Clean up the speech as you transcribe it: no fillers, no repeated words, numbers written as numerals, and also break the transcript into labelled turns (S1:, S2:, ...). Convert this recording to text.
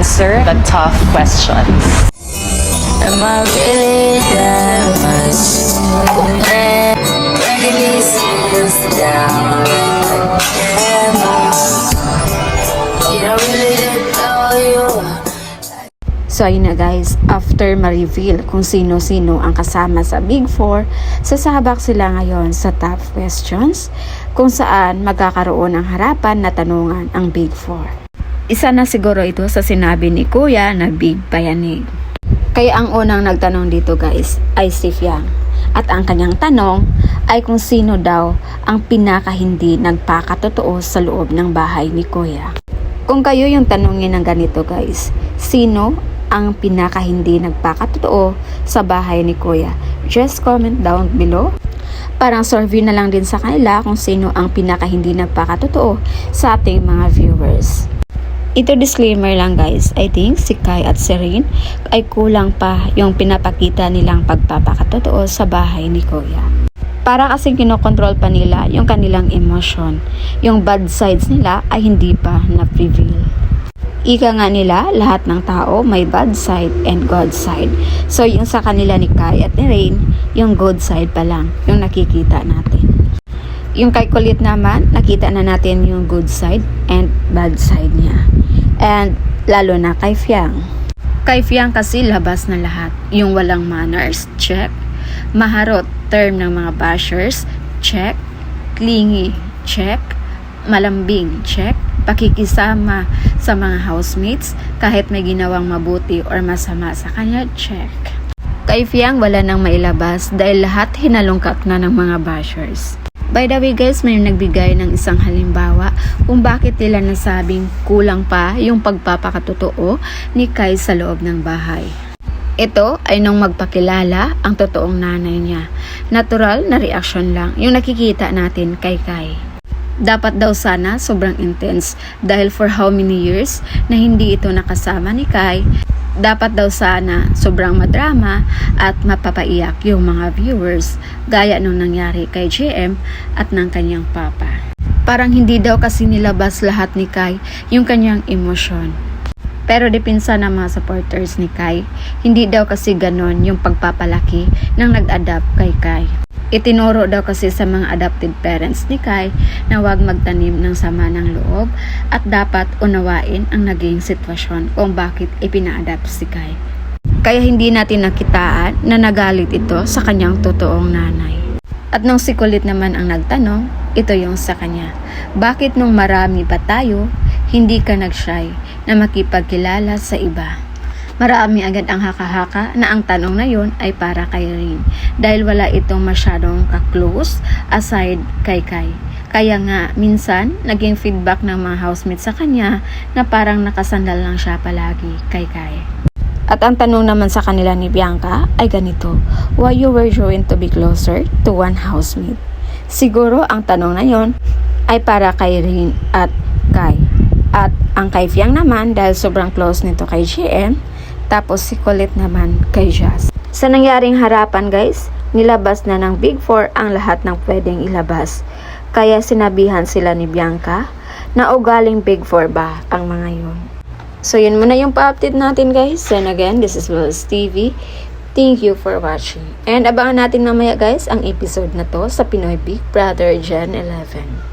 S1: answer the tough questions.
S2: Am I really that much? Breaking these feelings down. Am I? You don't really know you.
S3: So ayun na guys, after ma-reveal kung sino-sino ang kasama sa Big Four, sasabak sila ngayon sa top questions kung saan magkakaroon ng harapan na tanungan ang Big Four. Isa na siguro ito sa sinabi ni Kuya na Big Payanig. Kaya ang unang nagtanong dito guys ay si Fiang. At ang kanyang tanong ay kung sino daw ang pinaka hindi nagpakatotoo sa loob ng bahay ni Kuya. Kung kayo yung tanongin ng ganito guys, sino ang pinaka hindi nagpakatotoo sa bahay ni Kuya? Just comment down below. Parang survey na lang din sa kanila kung sino ang pinaka hindi nagpakatotoo sa ating mga viewers. Ito disclaimer lang guys, I think si Kai at si Rain ay kulang pa yung pinapakita nilang pagpapakatotoo sa bahay ni Kuya. Para kasing kinokontrol pa nila yung kanilang emosyon. Yung bad sides nila ay hindi pa na-reveal. Ika nga nila, lahat ng tao may bad side and good side. So yung sa kanila ni Kai at ni Rain, yung good side pa lang yung nakikita natin. Yung kay Kulit naman, nakita na natin yung good side and bad side niya. And lalo na kay Fiang. Kay Fiang kasi labas na lahat. Yung walang manners, check. Maharot, term ng mga bashers, check. Clingy, check. Malambing, check. Pakikisama sa mga housemates kahit may ginawang mabuti or masama sa kanya, check. Kay Fiang wala nang mailabas dahil lahat hinalungkak na ng mga bashers. By the way guys, may nagbigay ng isang halimbawa kung bakit nila nasabing kulang pa yung pagpapakatotoo ni Kai sa loob ng bahay. Ito ay nung magpakilala ang totoong nanay niya. Natural na reaction lang yung nakikita natin kay Kai. Dapat daw sana sobrang intense dahil for how many years na hindi ito nakasama ni Kai, dapat daw sana sobrang madrama at mapapaiyak yung mga viewers gaya nung nangyari kay JM at ng kanyang papa. Parang hindi daw kasi nilabas lahat ni Kai yung kanyang emosyon. Pero depinsa ng mga supporters ni Kai, hindi daw kasi ganon yung pagpapalaki ng nag-adapt kay Kai. Itinuro daw kasi sa mga adopted parents ni Kai na huwag magtanim ng sama ng loob at dapat unawain ang naging sitwasyon kung bakit ipina-adapt si Kai. Kaya hindi natin nakitaan na nagalit ito sa kanyang totoong nanay. At nung si Kulit naman ang nagtanong, ito yung sa kanya. Bakit nung marami pa tayo, hindi ka nag-shy na makipagkilala sa iba? Marami agad ang haka-haka na ang tanong na yun ay para kay Rain dahil wala itong masyadong ka-close aside kay Kai. Kaya nga minsan naging feedback ng mga housemates sa kanya na parang nakasandal lang siya palagi kay Kai. At ang tanong naman sa kanila ni Bianca ay ganito, why you were drawn to be closer to one housemate? Siguro ang tanong na yon ay para kay Rain at Kai. At ang kay Fiang naman dahil sobrang close nito kay GM, tapos si Kulit naman kay Jazz. Sa nangyaring harapan guys, nilabas na ng Big Four ang lahat ng pwedeng ilabas. Kaya sinabihan sila ni Bianca na ugaling Big Four ba ang mga yun. So yun muna yung pa-update natin guys. And again, this is Wills TV. Thank you for watching. And abangan natin mamaya guys ang episode na to sa Pinoy Big Brother Gen 11.